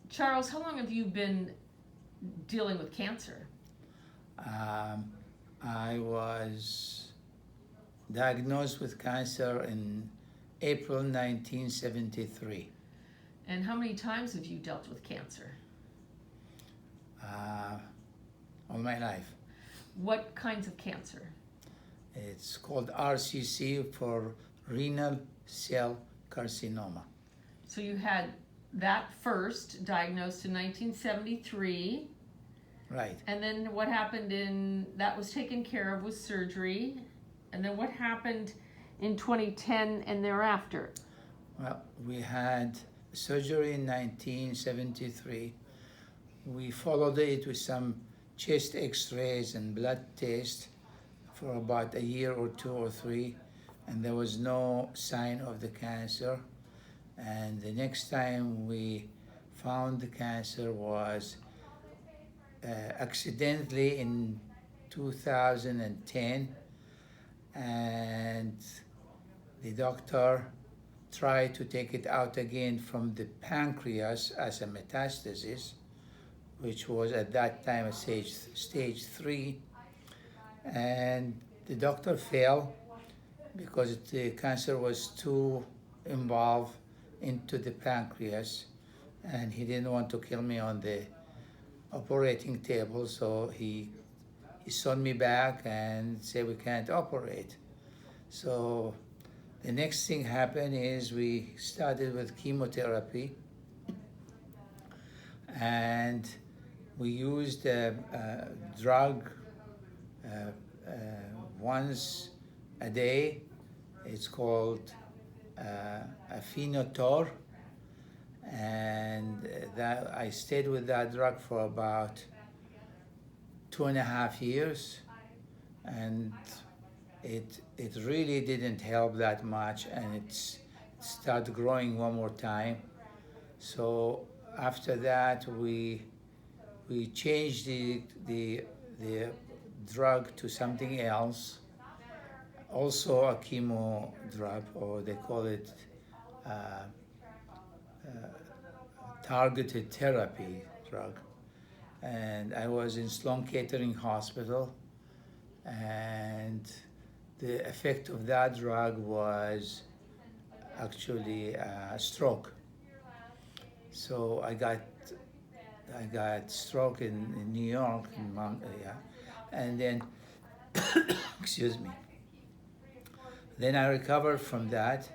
Charles, how long have you been dealing with cancer? I was diagnosed with cancer in April 1973. And how many times have you dealt with cancer? All my life. What kinds of cancer? It's called RCC for renal cell carcinoma. So you had that first diagnosed in 1973, Right. and then what happened that was taken care of with surgery, and then what happened in 2010 and thereafter? Well, we had surgery in 1973. We followed it with some chest x-rays and blood tests for about a year or two or three, and there was no sign of the cancer. And the next time we found the cancer was accidentally in 2010, and the doctor tried to take it out again from the pancreas as a metastasis, which was at that time a stage 3, and the doctor failed because the cancer was too involved into the pancreas, and he didn't want to kill me on the operating table, so he sent me back and said we can't operate. So the next thing happened is we started with chemotherapy, and we used a drug once a day. It's called Afinitor, and that I stayed with that drug for about 2.5 years, and it really didn't help that much, and it started growing one more time. So after that we changed the drug to something else, also a chemo drug, or they call it targeted therapy drug. And I was in Sloan Kettering Hospital, and the effect of that drug was actually a stroke. So I got stroke in New York, and then excuse me. Then I recovered from that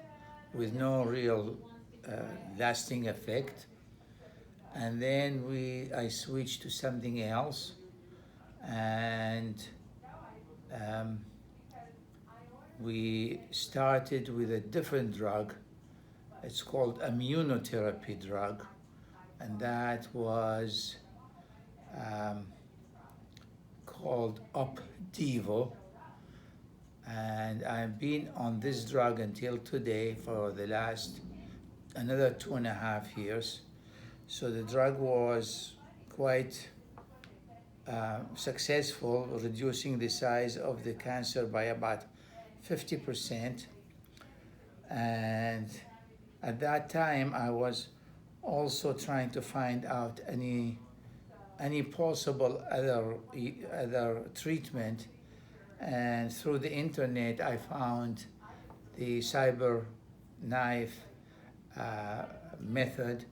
with no real lasting effect, and then I switched to something else, and we started with a different drug. It's called immunotherapy drug, and that was called Opdivo. And I've been on this drug until today for the last another 2.5 years. So the drug was quite successful, reducing the size of the cancer by about 50%. And at that time, I was also trying to find out any possible other treatment. And through the internet, I found the CyberKnife method.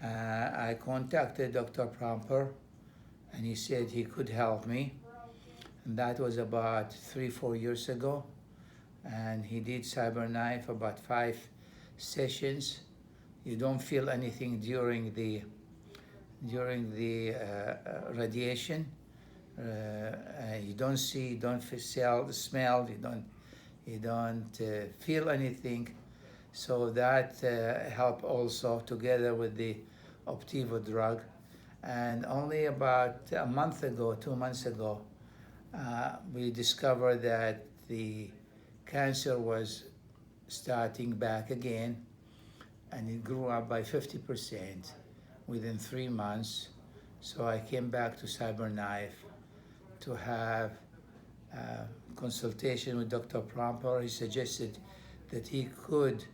I contacted Dr. Pomper, and he said he could help me. And that was about 3-4 years ago. And he did CyberKnife about 5 sessions. You don't feel anything during the radiation. You don't see, don't smell, you don't feel anything. So that helped also together with the Opdivo drug. And only about a month ago, 2 months ago, we discovered that the cancer was starting back again, and it grew up by 50% within 3 months. So I came back to CyberKnife to have a consultation with Dr. Pomper. He suggested that he could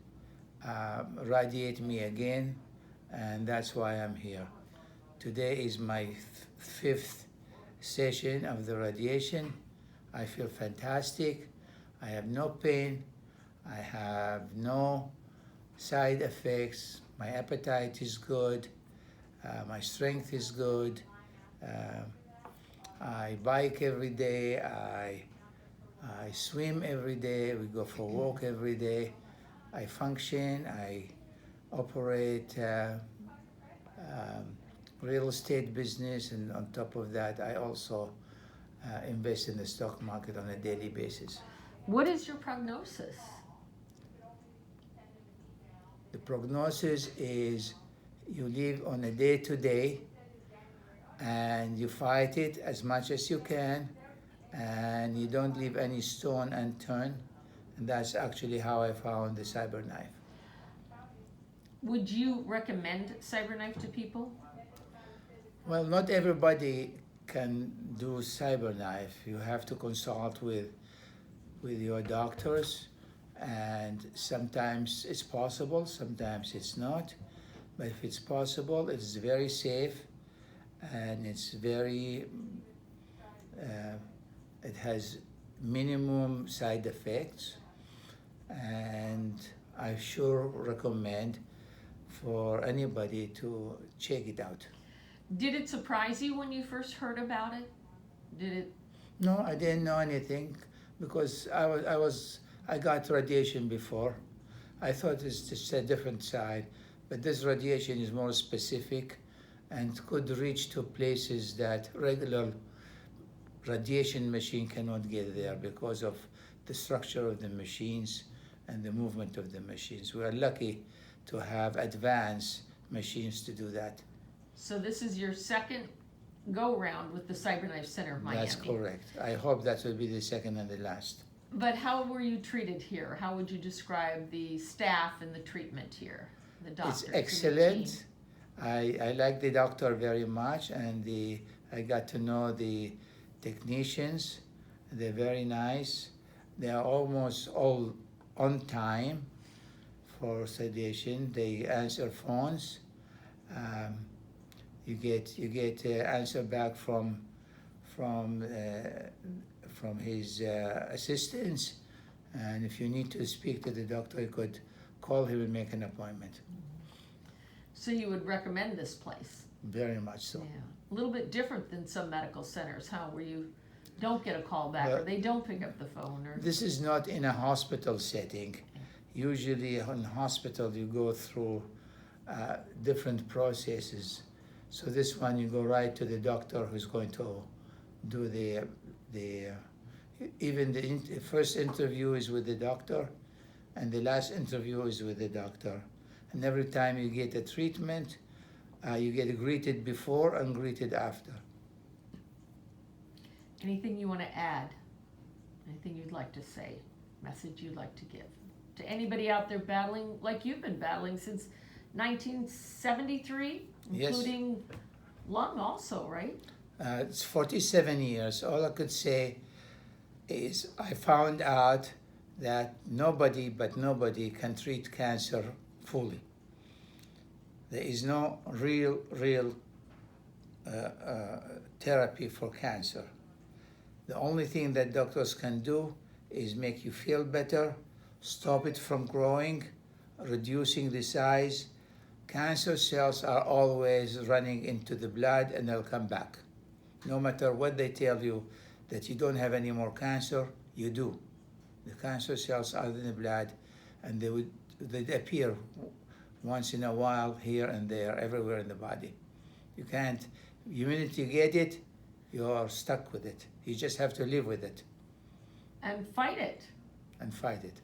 radiate me again and that's why I'm here. Today is my fifth session of the radiation. I feel fantastic. I have no pain. I have no side effects. My appetite is good. My strength is good. I bike every day. I swim every day. We go for a walk every day. I function. I operate real estate business, and on top of that, I also invest in the stock market on a daily basis. What is your prognosis? The prognosis is you live on a day-to-day and you fight it as much as you can, and you don't leave any stone unturned. And that's actually how I found the CyberKnife. Would you recommend CyberKnife to people? Well, not everybody can do CyberKnife. You have to consult with your doctors, and sometimes it's possible, sometimes it's not. But if it's possible, it's very safe, and it's very, it has minimum side effects, and I sure recommend for anybody to check it out. Did it surprise you when you first heard about it? Did it? No, I didn't know anything because I got radiation before. I thought it's just a different side, but this radiation is more specific and could reach to places that regular radiation machine cannot get there because of the structure of the machines and the movement of the machines. We are lucky to have advanced machines to do that. So this is your second go-round with the CyberKnife Center of Miami. That's correct. I hope that will be the second and the last. But how were you treated here? How would you describe the staff and the treatment here, the doctors? It's excellent. I like the doctor very much, and I got to know the technicians. They're very nice. They are almost all on time for sedation. They answer phones. You get answer back from his assistants, and if you need to speak to the doctor, you could call him and make an appointment. So you would recommend this place? Very much so. Yeah. A little bit different than some medical centers, huh? Where you don't get a call back, or they don't pick up the phone, or this is not in a hospital setting. Usually in hospital you go through different processes. So this one you go right to the doctor who's going to do the first interview is with the doctor, and the last interview is with the doctor. And every time you get a treatment, you get greeted before and greeted after. anything you want to add? Anything you'd like to say? Message you'd like to give to anybody out there battling like you've been battling since 1973, including Yes. lung also, right? It's 47 years. All I could say is I found out that nobody can treat cancer fully. There is no real therapy for cancer. The only thing that doctors can do is make you feel better, stop it from growing, reducing the size. Cancer cells are always running into the blood, and they'll come back. No matter what they tell you that you don't have any more cancer, you do. The cancer cells are in the blood, and they appear once in a while here and there, everywhere in the body. You can't, the minute you get it, you are stuck with it. You just have to live with it. And fight it. And fight it.